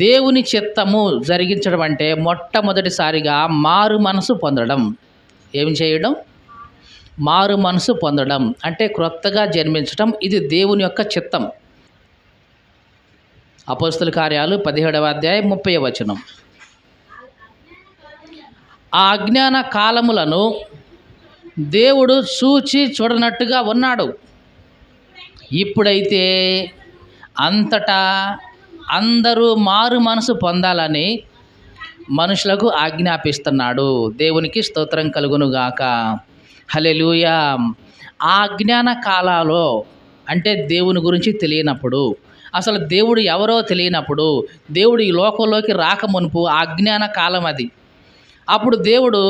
దేవుని చిత్తము జరిగించడం అంటే మొట్టమొదటిసారిగా మారు మనసు పొందడం. ఏమి చేయడం? మారు మనసు పొందడం అంటే క్రొత్తగా జన్మించటం. ఇది దేవుని యొక్క చిత్తం. అపోస్తల కార్యాలు 17వ అధ్యాయం 30వ వచనం. ఆ అజ్ఞాన కాలములను దేవుడు చూచి చూడనట్టుగా ఉన్నాడు. ఇప్పుడైతే అంతటా అందరూ మారు మనసు పొందాలని మనుషులకు ఆజ్ఞాపిస్తున్నాడు. దేవునికి స్తోత్రం కలుగునుగాక. హల్లెలూయా. ఆ అజ్ఞాన కాలాలో అంటే దేవుని గురించి తెలియనప్పుడు, అసలు దేవుడు ఎవరో తెలియనప్పుడు, దేవుడు ఈ లోకంలోకి రాకమునుపు ఆ అజ్ఞాన కాలం అది. అప్పుడు దేవుడు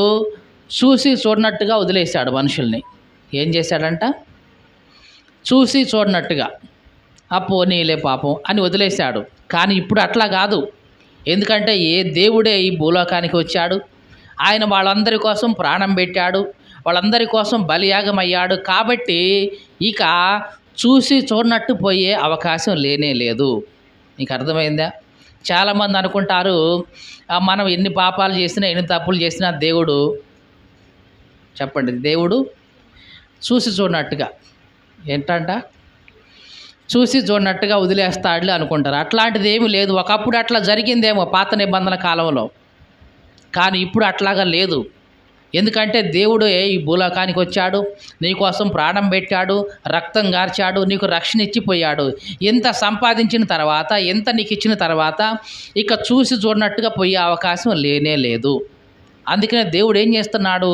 చూసి చూడనట్టుగా వదిలేశాడు మనుషుల్ని. ఏం చేశాడంట? చూసి చూడనట్టుగా, పోనీలే పాపం అని వదిలేశాడు. కానీ ఇప్పుడు అట్లా కాదు. ఎందుకంటే ఏ దేవుడే ఈ భూలోకానికి వచ్చాడు, ఆయన వాళ్ళందరి కోసం ప్రాణం పెట్టాడు, వాళ్ళందరి కోసం బలియాగం అయ్యాడు. కాబట్టి ఇక చూసి చూడనట్టు పోయే అవకాశం లేనే లేదు. నీకు అర్థమైందా? చాలామంది అనుకుంటారు మనం ఎన్ని పాపాలు చేసినా ఎన్ని తప్పులు చేసినా దేవుడు, చెప్పండి, దేవుడు చూసి చూడనట్టుగా ఏంటంట, చూసి చూడనట్టుగా వదిలేస్తాడులే అనుకుంటారు. అట్లాంటిది ఏమీ లేదు. ఒకప్పుడు అట్లా జరిగిందేమో పాత నిబంధన కాలంలో, కానీ ఇప్పుడు అట్లాగా లేదు. ఎందుకంటే దేవుడే ఈ భూలోకానికి వచ్చాడు, నీకోసం ప్రాణం పెట్టాడు, రక్తం గార్చాడు, నీకు రక్షణ ఇచ్చిపోయాడు. ఎంత సంపాదించిన తర్వాత, ఎంత నీకు ఇచ్చిన తర్వాత ఇక చూసి చూడనట్టుగా పోయే అవకాశం లేనే లేదు. అందుకనే దేవుడు ఏం చేస్తున్నాడు?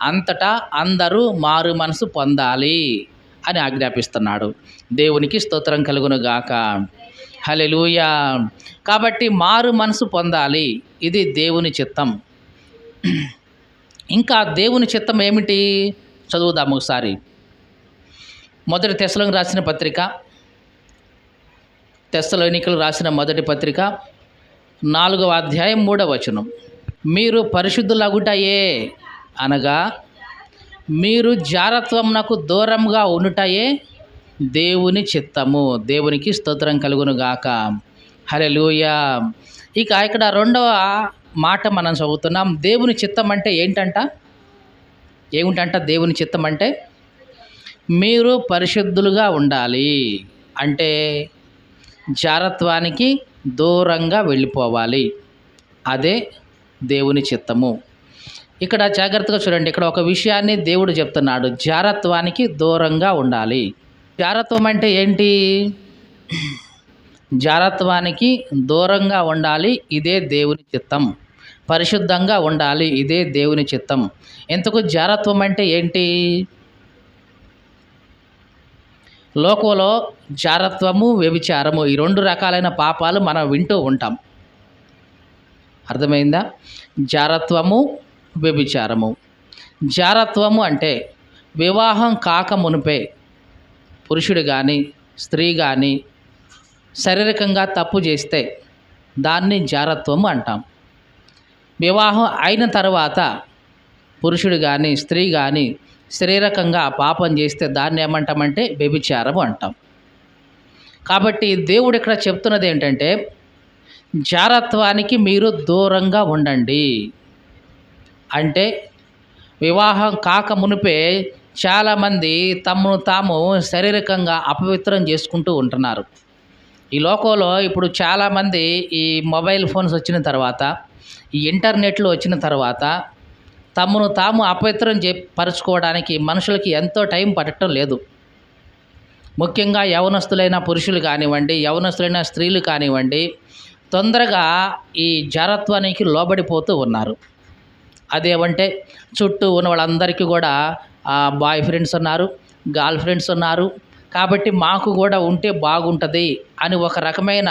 అంతటా అందరూ మారు మనసు పొందాలి అని ఆజ్ఞాపిస్తున్నాడు. దేవునికి స్తోత్రం కలుగునుగాక. హల్లెలూయా. కాబట్టి మారు మనసు పొందాలి. ఇది దేవుని చిత్తం. ఇంకా దేవుని చిత్తం ఏమిటి? చదువుదాము ఒకసారి. మొదటి తెస్సలోనికి రాసిన పత్రిక, తెస్సలోనికలు రాసిన మొదటి పత్రిక 4వ అధ్యాయం 3వ వచనం. మీరు పరిశుద్ధులగుటయే అనగా మీరు జారత్వమునకు దూరంగా ఉండుటయే దేవుని చిత్తము. దేవునికి స్తోత్రం కలుగునుగాక. హల్లెలూయా. ఇక ఇక్కడ రెండవ మాట మనం చదువుతున్నాం. దేవుని చిత్తం అంటే ఏంటంట? ఏమిటంట దేవుని చిత్తం అంటే? మీరు పరిశుద్ధులుగా ఉండాలి. అంటే జారత్వానికి దూరంగా వెళ్ళిపోవాలి. అదే దేవుని చిత్తము. ఇక్కడ జాగ్రత్తగా చూడండి. ఇక్కడ ఒక విషయాన్ని దేవుడు చెప్తున్నాడు. జారత్వానికి దూరంగా ఉండాలి. జారత్వం అంటే ఏంటి? జారత్వానికి దూరంగా ఉండాలి. ఇదే దేవుని చిత్తం. పరిశుద్ధంగా ఉండాలి. ఇదే దేవుని చిత్తం. ఎంతకు జారత్వం అంటే ఏంటి? లోకంలో జారత్వము, వ్యభిచారము ఈ 2 రకాలైన పాపాలు మనం వింటూ ఉంటాం. అర్థమైందా? జారత్వము, వ్యభిచారము. జారత్వము అంటే వివాహం కాక మునుపే పురుషుడు కానీ స్త్రీ కానీ శారీరకంగా తప్పు చేస్తే దాన్ని జారత్వము అంటాం. వివాహం అయిన తర్వాత పురుషుడు కానీ స్త్రీ కానీ శారీరకంగా పాపం చేస్తే దాన్ని ఏమంటామంటే వ్యభిచారము అంటాం. కాబట్టి దేవుడు ఇక్కడ చెప్తున్నది ఏంటంటే జారత్వానికి మీరు దూరంగా ఉండండి. అంటే వివాహం కాక మునిపే చాలామంది తమను తాము శారీరకంగా అపవిత్రం చేసుకుంటూ ఉంటున్నారు. ఈ లోకంలో ఇప్పుడు చాలామంది ఈ మొబైల్ ఫోన్స్ వచ్చిన తర్వాత, ఈ ఇంటర్నెట్లు వచ్చిన తర్వాత తమను తాము అపవిత్రం పరుచుకోవడానికి మనుషులకి ఎంతో టైం పట్టడం లేదు. ముఖ్యంగా యవనస్తులైన పురుషులు కానివ్వండి, యవనస్తులైన స్త్రీలు కానివ్వండి, తొందరగా ఈ జారత్వానికి లోబడిపోతూ ఉన్నారు. అదేమంటే చుట్టూ ఉన్న వాళ్ళందరికీ కూడా బాయ్ ఫ్రెండ్స్ ఉన్నారు, గర్ల్ ఫ్రెండ్స్ ఉన్నారు, కాబట్టి మాకు కూడా ఉంటే బాగుంటుంది అని ఒక రకమైన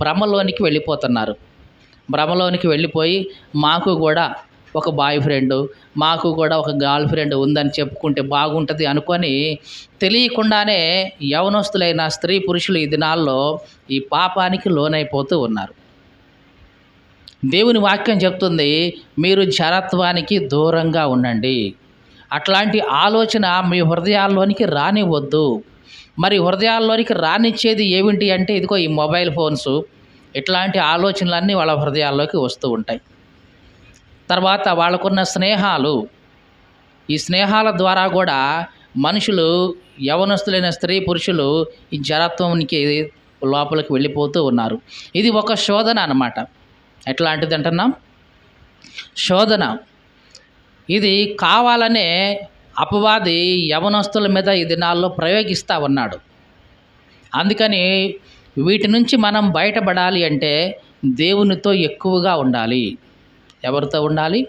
భ్రమలోనికి వెళ్ళిపోతున్నారు. భ్రమలోనికి వెళ్ళిపోయి మాకు కూడా ఒక బాయ్ ఫ్రెండ్, మాకు కూడా ఒక గర్ల్ ఫ్రెండ్ ఉందని చెప్పుకుంటే బాగుంటుంది అనుకొని తెలియకుండానే యవనస్తులైన స్త్రీ పురుషులు ఈ దినాల్లో ఈ పాపానికి లోనైపోతూ ఉన్నారు. దేవుని వాక్యం చెప్తుంది, మీరు జారత్వానికి దూరంగా ఉండండి. అట్లాంటి ఆలోచన మీ హృదయాల్లోనికి రానివ్వద్దు. మరి హృదయాల్లోనికి రానిచ్చేది ఏమిటి అంటే ఇదిగో ఈ మొబైల్ ఫోన్స్, ఇట్లాంటి ఆలోచనలన్నీ వాళ్ళ హృదయాల్లోకి వస్తూ ఉంటాయి. తర్వాత వాళ్ళకున్న స్నేహాలు, ఈ స్నేహాల ద్వారా కూడా మనుషులు, యవనస్తులైన స్త్రీ పురుషులు ఈ జడత్వానికి లోపలికి వెళ్ళిపోతూ ఉన్నారు. ఇది ఒక శోధన అన్నమాట. ఎట్లాంటిది అంటున్నాం? శోధన. ఇది కావాలనే అపవాది యవనస్తుల మీద ఈ దినాల్లో ప్రయోగిస్తూ ఉన్నాడు. అందుకని వీటి నుంచి మనం బయటపడాలి అంటే దేవునితో ఎక్కువగా ఉండాలి. ఎవరితో ఉండాలి?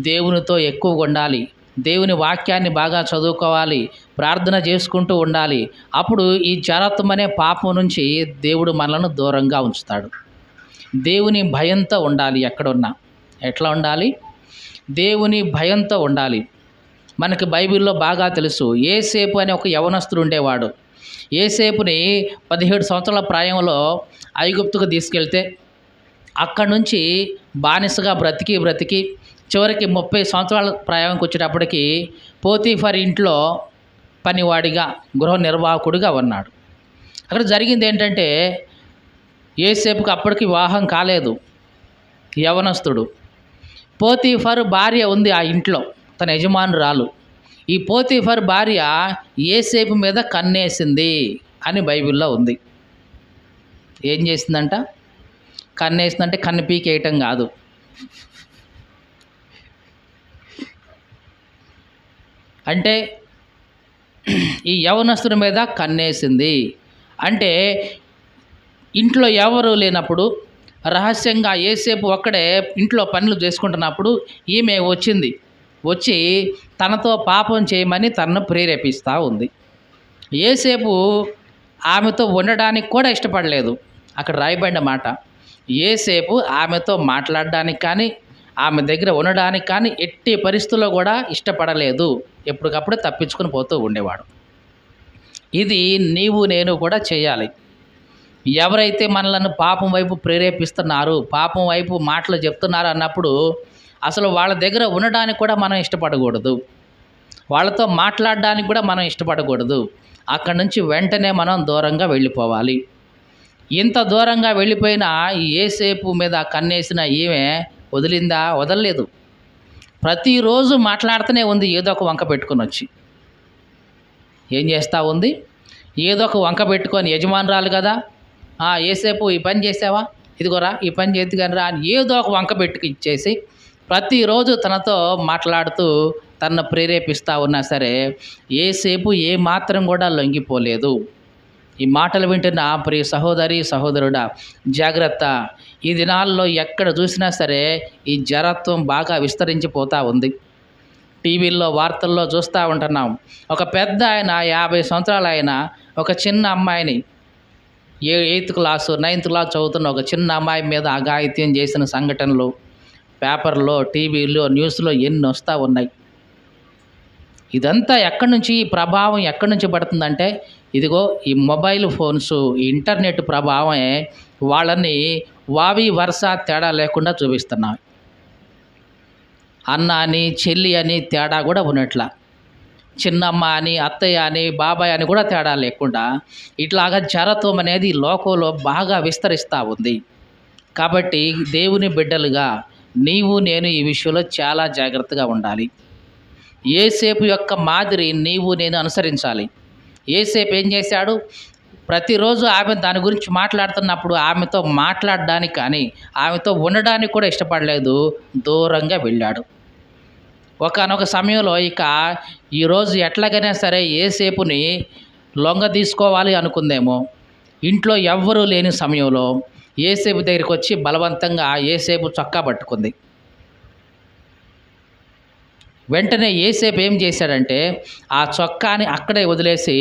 దేవునితో ఎక్కువగా ఉండాలి. దేవుని వాక్యాన్ని బాగా చదువుకోవాలి, ప్రార్థన చేసుకుంటూ ఉండాలి. అప్పుడు ఈ జడత్వం అనే పాపం నుంచి దేవుడు మనలను దూరంగా ఉంచుతాడు. దేవుని భయంతో ఉండాలి. ఎక్కడున్నా ఎట్లా ఉండాలి? దేవుని భయంతో ఉండాలి. మనకి బైబిల్లో బాగా తెలుసు, యోసేపు అనే ఒక యవనస్తుడు ఉండేవాడు. యోసేపుని 17 సంవత్సరాల ప్రాయంలో ఐగుప్తుకు తీసుకెళ్తే అక్కడి నుంచి బానిసగా బ్రతికి చివరికి 30 సంవత్సరాల ప్రాయంకి వచ్చేటప్పటికి పోతీఫర్ ఇంట్లో పనివాడిగా, గృహ నిర్వాహకుడిగా ఉన్నాడు. అక్కడ జరిగింది ఏంటంటే, యోసేపుకు అప్పటికి వివాహం కాలేదు, యవనస్తుడు. పోతీఫర్ భార్య ఉంది ఆ ఇంట్లో, తన యజమానురాలు. ఈ పోతీఫర్ భార్య యోసేపు మీద కన్నేసింది అని బైబిల్లో ఉంది. ఏం చేసిందంట? కన్నేసిందంటే కన్ను పీకేయటం కాదు. అంటే ఈ యవనస్తుడి మీద కన్నేసింది అంటే ఇంట్లో ఎవరు లేనప్పుడు రహస్యంగా యోసేపు ఒక్కడే ఇంట్లో పనులు చేసుకుంటున్నప్పుడు ఈమె వచ్చి తనతో పాపం చేయమని తనను ప్రేరేపిస్తూ ఉంది. యోసేపు ఆమెతో ఉండడానికి కూడా ఇష్టపడలేదు. అక్కడ రాయబడిన మాట, యోసేపు ఆమెతో మాట్లాడడానికి కానీ ఆమె దగ్గర ఉండడానికి కానీ ఎట్టి పరిస్థితుల్లో కూడా ఇష్టపడలేదు. ఎప్పటికప్పుడు తప్పించుకొని పోతూ ఉండేవాడు. ఇది నీవు నేను కూడా చేయాలి. ఎవరైతే మనలను పాపం వైపు ప్రేరేపిస్తున్నారు, పాపం వైపు మాటలు చెప్తున్నారు అన్నప్పుడు అసలు వాళ్ళ దగ్గర ఉండడానికి కూడా మనం ఇష్టపడకూడదు. వాళ్ళతో మాట్లాడడానికి కూడా మనం ఇష్టపడకూడదు. అక్కడి నుంచి వెంటనే మనం దూరంగా వెళ్ళిపోవాలి. ఇంత దూరంగా వెళ్ళిపోయినా ఈ యోసేపు మీద కన్నేసిన ఈమె వదిలిందా? వదలలేదు. ప్రతిరోజు మాట్లాడుతూనే ఉంది. ఏదో ఒక వంక పెట్టుకొని వచ్చి ఏం చేస్తూ ఉంది? ఏదో ఒక వంక పెట్టుకొని, యజమానురాలు కదా, యోసేపు ఈ పని చేసావా, ఇదిగోరా ఈ పని చేద్దుగానిరా అని ఏదో ఒక వంక పెట్టుకు ఇచ్చేసి ప్రతిరోజు తనతో మాట్లాడుతూ తనను ప్రేరేపిస్తూ ఉన్నా సరే యోసేపు ఏ మాత్రం కూడా లొంగిపోలేదు. ఈ మాటలు వింటున్న ప్రియ సహోదరి సహోదరుడా, జాగ్రత్త. ఈ దినాల్లో ఎక్కడ చూసినా సరే ఈ జడత్వం బాగా విస్తరించిపోతూ ఉంది. టీవీల్లో వార్తల్లో చూస్తూ ఉంటున్నాం. ఒక పెద్ద ఆయన, 50 సంవత్సరాల ఆయన, ఒక చిన్న అమ్మాయిని 8th క్లాసు 9th క్లాస్ చదువుతున్న ఒక చిన్న అమ్మాయి మీద అఘాయిత్యం చేసిన సంఘటనలు పేపర్లో, టీవీలో, న్యూస్లో ఎన్ని వస్తూ ఉన్నాయి. ఇదంతా ఎక్కడి నుంచి, ఈ ప్రభావం ఎక్కడి నుంచి పడుతుందంటే ఇదిగో ఈ మొబైల్ ఫోన్స్, ఈ ఇంటర్నెట్ ప్రభావమే వాళ్ళని వావి వరుస తేడా లేకుండా చూపిస్తున్నాయి. అన్న అని, చెల్లి అని తేడా కూడా ఉన్నట్ల, చిన్నమ్మ అని, అత్తయ్య అని, బాబాయ్ అని కూడా తేడా లేకుండా ఇట్లాగా జడత్వం అనేది లోకంలో బాగా విస్తరిస్తూ ఉంది. కాబట్టి దేవుని బిడ్డలుగా నీవు నేను ఈ విషయంలో చాలా జాగ్రత్తగా ఉండాలి. యోసేపు యొక్క మాదిరి నీవు నేను అనుసరించాలి. యోసేపు ఏం చేశాడు? ప్రతిరోజు ఆమె దాని గురించి మాట్లాడుతున్నప్పుడు ఆమెతో మాట్లాడడానికి కానీ ఆమెతో ఉండడానికి కూడా ఇష్టపడలేదు, దూరంగా వెళ్ళాడు. ఒకానొక సమయంలో ఇక ఈరోజు ఎట్లాగైనా సరే యోసేపుని లొంగ తీసుకోవాలి అనుకుందేమో. ఇంట్లో ఎవ్వరూ లేని సమయంలో యోసేపు దగ్గరికి వచ్చి బలవంతంగా యోసేపు చొక్కా పట్టుకుంది. వెంటనే యోసేపు ఏం చేశాడంటే ఆ చొక్కాని అక్కడే వదిలేసి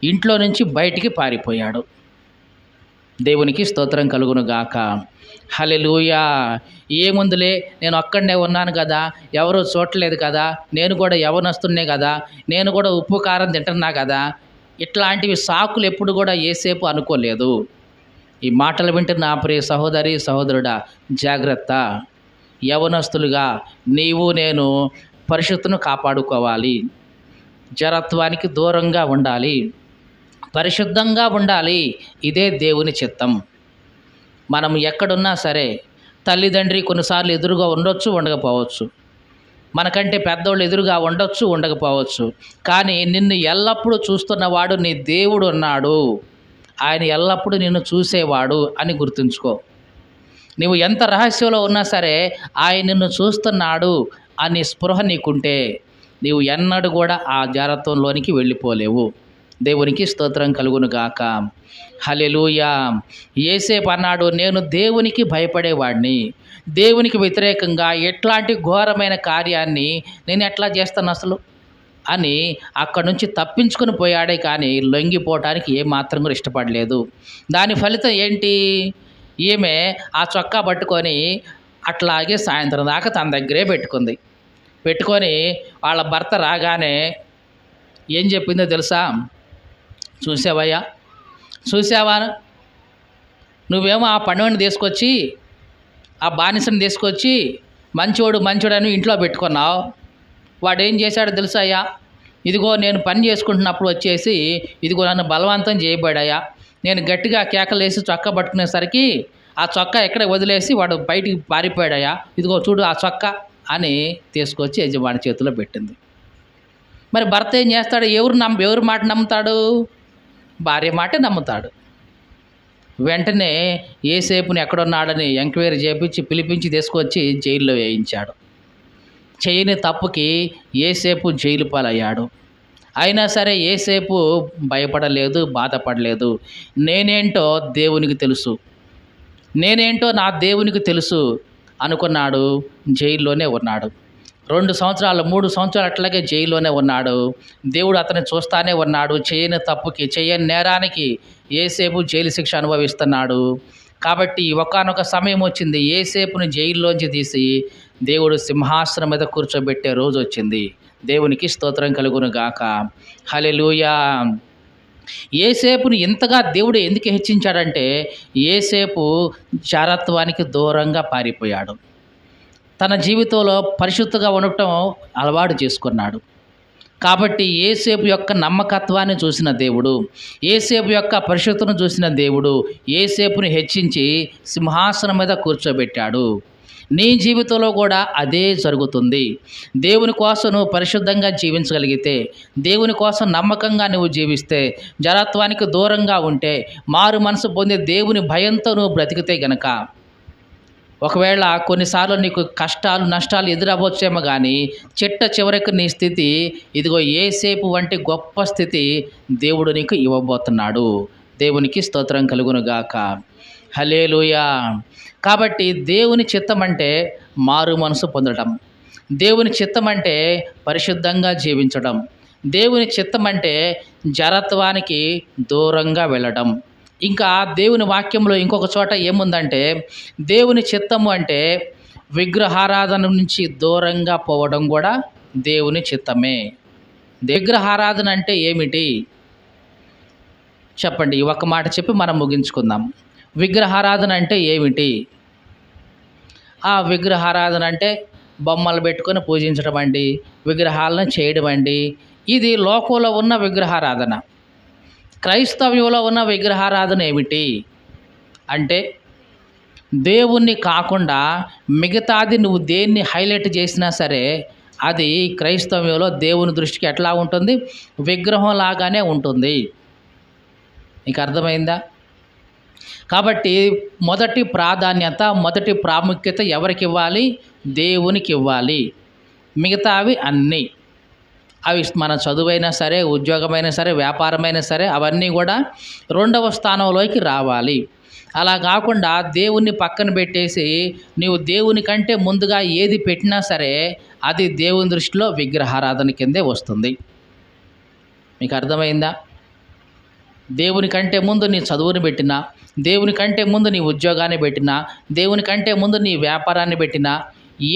ఇంట్లో నుంచి బయటికి పారిపోయాడు. దేవునికి స్తోత్రం కలుగును గాక. హల్లెలూయా. ఏముందులే, నేను ఒక్కడనే ఉన్నాను కదా, ఎవరూ చూడలేదు కదా, నేను కూడా యవనస్తున్నే కదా, నేను కూడా ఉప్పు కారం తింటున్నా కదా, ఇట్లాంటివి సాకులు ఎప్పుడు కూడా యోసేపు అనుకోలేదు. ఈ మాటలు వింటున్న ప్రియ సహోదరి సహోదరుడా, జాగ్రత్త. యవనస్తులుగా నీవు నేను పరిశుద్ధతను కాపాడుకోవాలి. జడత్వానికి దూరంగా ఉండాలి, పరిశుద్ధంగా ఉండాలి. ఇదే దేవుని చిత్తం. మనం ఎక్కడున్నా సరే తల్లిదండ్రి కొన్నిసార్లు ఎదురుగా ఉండొచ్చు, ఉండకపోవచ్చు. మనకంటే పెద్దోళ్ళు ఎదురుగా ఉండొచ్చు, ఉండకపోవచ్చు. కానీ నిన్ను ఎల్లప్పుడూ చూస్తున్నవాడు నీ దేవుడు ఉన్నాడు. ఆయన ఎల్లప్పుడూ నిన్ను చూసేవాడు అని గుర్తుంచుకో. నువ్వు ఎంత రహస్యంలో ఉన్నా సరే ఆయన నిన్ను చూస్తున్నాడు అని స్పృహ నీకుంటే నీవు ఎన్నడూ కూడా ఆ జారత్వంలోనికి వెళ్ళిపోలేవు. దేవునికి స్తోత్రం కలుగును గాక. హల్లెలూయా. యేసేపు అన్నాడు, నేను దేవునికి భయపడేవాడిని, దేవునికి వ్యతిరేకంగా ఎట్లాంటి ఘోరమైన కార్యాన్ని నేను ఎట్లా చేస్తాను అసలు అని అక్కడి నుంచి తప్పించుకొని పోయాడే కానీ లొంగిపోవటానికి ఏమాత్రం కూడా ఇష్టపడలేదు. దాని ఫలితం ఏంటి? ఈమె ఆ చొక్కా పట్టుకొని అట్లాగే సాయంత్రం దాకా తన దగ్గరే పెట్టుకొని వాళ్ళ భర్త రాగానే ఏం చెప్పిందో తెలుసా? చూసావయ్యా, చూసావా, నువ్వేమో ఆ పనివాడిని తీసుకొచ్చి, ఆ బానిసని తీసుకొచ్చి మంచోడని ఇంట్లో పెట్టుకున్నావు. వాడు ఏం చేశాడో తెలుసా అయ్యా? ఇదిగో నేను పని చేసుకుంటున్నప్పుడు వచ్చేసి ఇదిగో నన్ను బలవంతం చేయబడాయా, నేను గట్టిగా కేకలేసి చొక్కా పట్టుకునేసరికి ఆ చొక్కా ఎక్కడ వదిలేసి వాడు బయటికి పారిపోయాడయ్యా, ఇదిగో చూడు ఆ చొక్కా అని తీసుకొచ్చి యజమాని చేతిలో పెట్టింది. మరి భర్త ఏం చేస్తాడు? ఎవరి మాట నమ్ముతాడు? భార్య మాటే నమ్ముతాడు. వెంటనే యేసేపుని ఎక్కడున్నాడని ఎంక్వైరీ పిలిపించి తీసుకొచ్చి జైల్లో వేయించాడు. చేయని తప్పుకి యేసేపు జైలు పాలయ్యాడు. అయినా సరే యేసేపు భయపడలేదు, బాధపడలేదు. నేనేంటో దేవునికి తెలుసు, నేనేంటో నా దేవునికి తెలుసు అనుకున్నాడు. జైల్లోనే ఉన్నాడు. 2 సంవత్సరాలు 3 సంవత్సరాలు అట్లాగే జైల్లోనే ఉన్నాడు. దేవుడు అతన్ని చూస్తానే ఉన్నాడు. చేయని తప్పుకి, చేయని నేరానికి యేసేపు జైలు శిక్ష అనుభవిస్తున్నాడు. కాబట్టి ఒకానొక సమయం వచ్చింది, యేసేపుని జైల్లోంచి తీసి దేవుడు సింహాసనం మీద కూర్చోబెట్టే రోజు వచ్చింది. దేవునికి స్తోత్రం కలుగును గాక. హల్లెలూయా. యేసేపుని ఇంతగా దేవుడు ఎందుకు హెచ్చించాడంటే యేసేపు చారత్వానికి దూరంగా పారిపోయాడు. తన జీవితంలో పరిశుద్ధంగా ఉండటం అలవాటు చేసుకున్నాడు. కాబట్టి యేసేపు యొక్క నమ్మకత్వాన్ని చూసిన దేవుడు, యేసేపు యొక్క పరిశుద్ధతను చూసిన దేవుడు యేసేపుని హెచ్చించి సింహాసనం మీద కూర్చోబెట్టాడు. నీ జీవితంలో కూడా అదే జరుగుతుంది. దేవుని కోసం నువ్వు పరిశుద్ధంగా జీవించగలిగితే, దేవుని కోసం నమ్మకంగా నువ్వు జీవిస్తే, జడత్వానికి దూరంగా ఉంటే, మారు మనసు పొందే దేవుని భయంతో నువ్వు బ్రతికితే గనక, ఒకవేళ కొన్నిసార్లు నీకు కష్టాలు నష్టాలు ఎదురవ్వచ్చేమో కానీ చివరికి నీ స్థితి ఇదిగో యేసేపు వంటి గొప్ప స్థితి దేవుడు నీకు ఇవ్వబోతున్నాడు. దేవునికి స్తోత్రం కలుగును గాక. హల్లెలూయా. కాబట్టి దేవుని చిత్తం అంటే మారు మనసు పొందడం, దేవుని చిత్తం అంటే పరిశుద్ధంగా జీవించడం, దేవుని చిత్తం అంటే జడత్వానికి దూరంగా వెళ్ళడం. ఇంకా దేవుని వాక్యంలో ఇంకొక చోట ఏముందంటే దేవుని చిత్తము అంటే విగ్రహారాధన నుంచి దూరంగా పోవడం కూడా దేవుని చిత్తమే. విగ్రహారాధన అంటే ఏమిటి చెప్పండి? ఒక మాట చెప్పి మనం ముగించుకుందాం. విగ్రహారాధన అంటే ఏమిటి? ఆ విగ్రహారాధన అంటే బొమ్మలు పెట్టుకొని పూజించడం అండి, విగ్రహాలను చేయడం అండి. ఇది లోకంలో ఉన్న విగ్రహారాధన. క్రైస్తవ్యంలో ఉన్న విగ్రహారాధన ఏమిటి అంటే దేవుణ్ణి కాకుండా మిగతాది నువ్వు దేన్ని హైలైట్ చేసినా సరే అది క్రైస్తవ్యంలో దేవుని దృష్టికి ఎట్లా ఉంటుంది? విగ్రహం లాగానే ఉంటుంది. నీకు అర్థమైందా? కాబట్టి మొదటి ప్రాధాన్యత, మొదటి ప్రాముఖ్యత ఎవరికి ఇవ్వాలి? దేవునికి ఇవ్వాలి. మిగతావి అన్నీ, అవి మన చదువైనా సరే, ఉద్యోగమైనా సరే, వ్యాపారమైనా సరే, అవన్నీ కూడా 2వ స్థానంలోకి రావాలి. అలా కాకుండా దేవుణ్ణి పక్కన పెట్టేసి నీవు దేవుని కంటే ముందుగా ఏది పెట్టినా సరే అది దేవుని దృష్టిలో విగ్రహారాధన కిందే వస్తుంది. మీకు అర్థమైందా? దేవుని కంటే ముందు నీ చదువుని పెట్టినా, దేవుని కంటే ముందు నీ ఉద్యోగాన్ని పెట్టినా, దేవుని కంటే ముందు నీ వ్యాపారాన్ని పెట్టినా,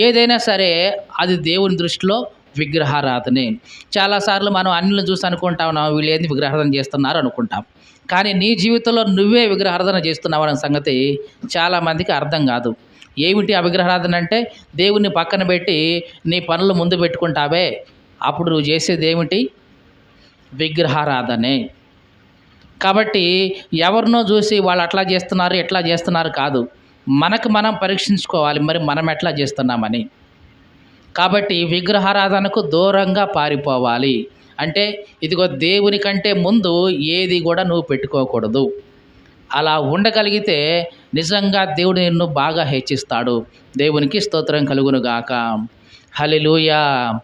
ఏదైనా సరే అది దేవుని దృష్టిలో విగ్రహారాధనే. చాలాసార్లు మనం అన్యులను చూసి అనుకుంటా ఉన్నాం, వీళ్ళు ఏంది విగ్రహారాధన చేస్తున్నారు అనుకుంటాం. కానీ నీ జీవితంలో నువ్వే విగ్రహారాధన చేస్తున్నావు అనే సంగతి చాలామందికి అర్థం కాదు. ఏమిటి ఆ విగ్రహారాధన అంటే? దేవుణ్ణి పక్కన పెట్టి నీ పనులు ముందు పెట్టుకుంటావే, అప్పుడు నువ్వు చేసేది ఏమిటి? విగ్రహారాధనే. కాబట్టి ఎవరినో చూసి వాళ్ళు అట్లా చేస్తున్నారు, ఇట్లా చేస్తున్నారు కాదు. మనకు మనం పరీక్షించుకోవాలి, మరి మనం ఎట్లా చేస్తున్నామని. కాబట్టి విగ్రహారాధనకు దూరంగా పారిపోవాలి. అంటే ఇదిగో దేవుని కంటే ముందు ఏది కూడా నువ్వు పెట్టుకోకూడదు. అలా ఉండగలిగితే నిజంగా దేవుడు నిన్ను బాగా హెచ్చిస్తాడు. దేవునికి స్తోత్రం కలుగును గాక. హల్లెలూయా.